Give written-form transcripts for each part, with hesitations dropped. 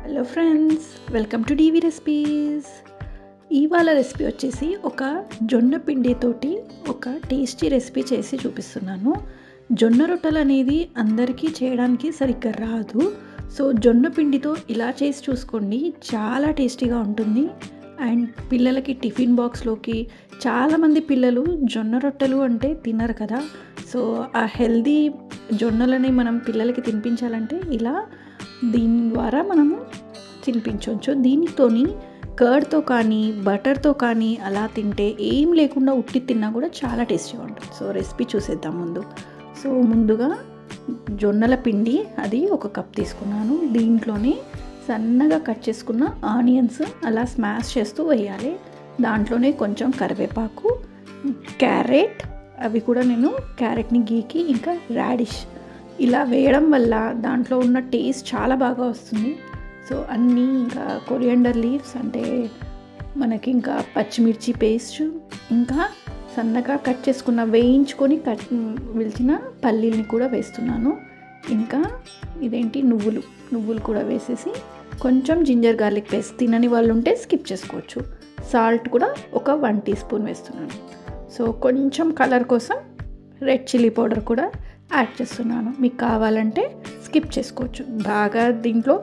Hello friends, welcome to DV recipes. ఇవాళ recipe వచ్చేసి ఒక జొన్న పిండితోటి ఒక టేస్టీ రెసిపీ చేసి చూపిస్తున్నాను. జొన్న రొట్టెలు అనేది అందరికీ చేయడానికి సరిగ్గా రాదు. సో జొన్న పిండితో ఇలా చేసి చూసుకోండి, చాలా టేస్టీగా ఉంటుంది. అండ్ పిల్లలకి టిఫిన్ బాక్స్లోకి చాలామంది పిల్లలు జొన్న రొట్టెలు అంటే తినరు కదా. సో ఆ హెల్దీ జొన్నలని మనం పిల్లలకి తినిపించాలంటే ఇలా దీని ద్వారా మనము తినిపించవచ్చు. దీనితోని కర్డ్తో కానీ బటర్తో కానీ అలా తింటే ఏం లేకుండా ఉట్టి తిన్నా కూడా చాలా టేస్టీగా ఉంటుంది. సో రెసిపీ చూసేద్దాం ముందు. సో ముందుగా జొన్నల పిండి అది 1 కప్ తీసుకున్నాను. దీంట్లోనే సన్నగా కట్ చేసుకున్న ఆనియన్స్ అలా స్మాష్ చేస్తూ వేయాలి. దాంట్లోనే కొంచెం కరివేపాకు, క్యారెట్, అవి కూడా నేను క్యారెట్ని గీకి, ఇంకా రాడిష్ ఇలా వేయడం వల్ల దాంట్లో ఉన్న టేస్ట్ చాలా బాగా వస్తుంది. సో అన్నీ, ఇంకా కొరియాండర్ లీవ్స్ అంటే మనకి, ఇంకా పచ్చిమిర్చి పేస్ట్, ఇంకా సన్నగా కట్ చేసుకున్న వేయించుకొని విల్చిన పల్లీల్ని కూడా వేస్తున్నాను. ఇంకా ఇదేంటి నువ్వులు కూడా వేసేసి కొంచెం జింజర్ గార్లిక్ పేస్ట్, తినని వాళ్ళు ఉంటే స్కిప్ చేసుకోవచ్చు. సాల్ట్ కూడా ఒక 1 టీ స్పూన్ వేస్తున్నాను. సో కొంచెం కలర్ కోసం రెడ్ చిల్లీ పౌడర్ కూడా యాడ్ చేస్తున్నాను. మీకు కావాలంటే స్కిప్ చేసుకోవచ్చు. బాగా దీంట్లో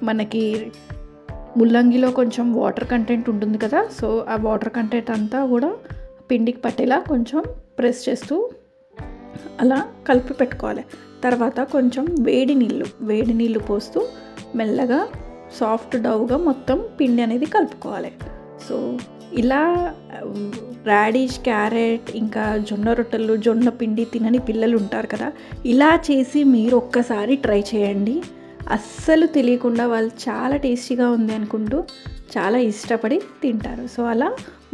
మనకి ముల్లంగిలో కొంచెం వాటర్ కంటెంట్ ఉంటుంది కదా. సో ఆ వాటర్ కంటెంట్ అంతా కూడా పిండికి పట్టేలా కొంచెం ప్రెస్ చేస్తూ అలా కలిపి పెట్టుకోవాలి. తర్వాత కొంచెం వేడి నీళ్ళు పోస్తూ మెల్లగా సాఫ్ట్ డౌగా మొత్తం పిండి అనేది కలుపుకోవాలి. సో ఇలా రాడిష్, క్యారెట్, ఇంకా జొన్న రొట్టెలు, జొన్న పిండి తినని పిల్లలు ఉంటారు కదా, ఇలా చేసి మీరు ఒక్కసారి ట్రై చేయండి. అస్సలు తెలియకుండా వాళ్ళు చాలా టేస్టీగా ఉంది అనుకుంటూ చాలా ఇష్టపడి తింటారు. సో అలా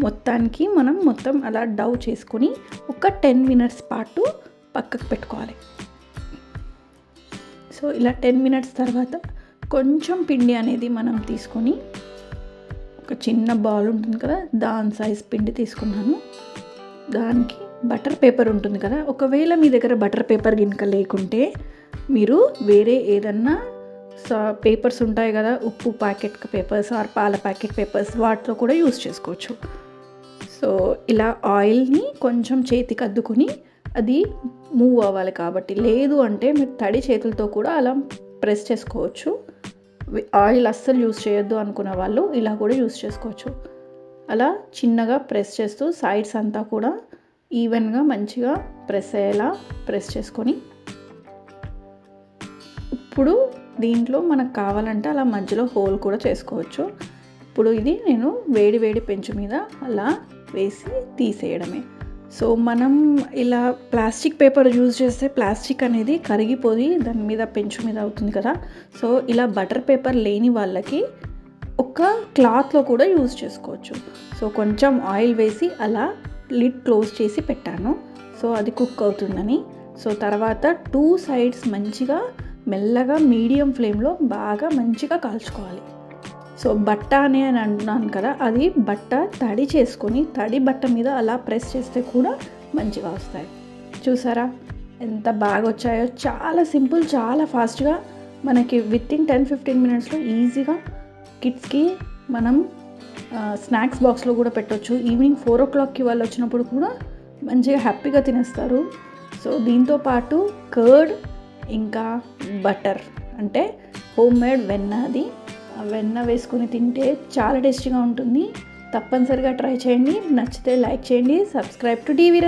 మొత్తానికి మనం మొత్తం అలా డౌ చేసుకొని ఒక 10 మినిట్స్ పాటు పక్కకు పెట్టుకోవాలి. సో ఇలా 10 మినిట్స్ తర్వాత కొంచెం పిండి అనేది మనం తీసుకొని, ఒక చిన్న బౌల్ ఉంటుంది కదా, దాని సైజ్ పిండి తీసుకున్నాను. దానికి బటర్ పేపర్ ఉంటుంది కదా, ఒకవేళ మీ దగ్గర బటర్ పేపర్ గినక లేకుంటే మీరు వేరే ఏదన్నా పేపర్స్ ఉంటాయి కదా, ఉప్పు ప్యాకెట్ పేపర్స్ ఆర్ పాల ప్యాకెట్ పేపర్స్, వాటిలో కూడా యూస్ చేసుకోవచ్చు. సో ఇలా ఆయిల్ని కొంచెం చేతికి అద్దుకొని అది మూవ్ అవ్వాలి కాబట్టి, లేదు అంటే మీరు తడి చేతులతో కూడా అలా ప్రెస్ చేసుకోవచ్చు. ఆయిల్ అస్సలు యూస్ చేయొద్దు అనుకున్న వాళ్ళు ఇలా కూడా యూస్ చేసుకోవచ్చు. అలా చిన్నగా ప్రెస్ చేస్తూ సైడ్స్ అంతా కూడా ఈవెన్గా మంచిగా ప్రెస్ అయ్యేలా ప్రెస్ చేసుకొని, ఇప్పుడు దీంట్లో మనకు కావాలంటే అలా మధ్యలో హోల్ కూడా చేసుకోవచ్చు. ఇప్పుడు ఇది నేను వేడి పెంచు మీద అలా వేసి తీసేయడమే. సో మనం ఇలా ప్లాస్టిక్ పేపర్ యూజ్ చేస్తే ప్లాస్టిక్ అనేది కరిగిపోయి దాని మీద పెంచు మీద అవుతుంది కదా. సో ఇలా బటర్ పేపర్ లేని వాళ్ళకి ఒక క్లాత్లో కూడా యూజ్ చేసుకోవచ్చు. సో కొంచెం ఆయిల్ వేసి అలా లిడ్ క్లోజ్ చేసి పెట్టాను. సో అది కుక్ అవుతుందని. సో తర్వాత 2 సైడ్స్ మంచిగా మెల్లగా మీడియం ఫ్లేమ్లో బాగా మంచిగా కాల్చుకోవాలి. సో బట్ట అని అంటున్నాను కదా, అది బట్ట తడి చేసుకొని తడి బట్ట మీద అలా ప్రెస్ చేస్తే కూడా మంచిగా వస్తాయి. చూసారా ఎంత బాగా వచ్చాయో. చాలా సింపుల్, చాలా ఫాస్ట్గా మనకి వితిన్ 10-15 మినిట్స్లో ఈజీగా కిడ్స్కి మనం స్నాక్స్ బాక్స్లో కూడా పెట్టవచ్చు. ఈవినింగ్ 4 o'clockకి వాళ్ళు వచ్చినప్పుడు కూడా మంచిగా హ్యాపీగా తినేస్తారు. సో దీంతో పాటు కర్డ్, ఇంకా బటర్ అంటే హోమ్ మేడ్ వెన్న, అది వెన్న వేసుకొని తింటే చాలా టేస్టీగా ఉంటుంది. తప్పనిసరిగా ట్రై చేయండి. నచ్చితే లైక్ చేయండి. Subscribe to DV.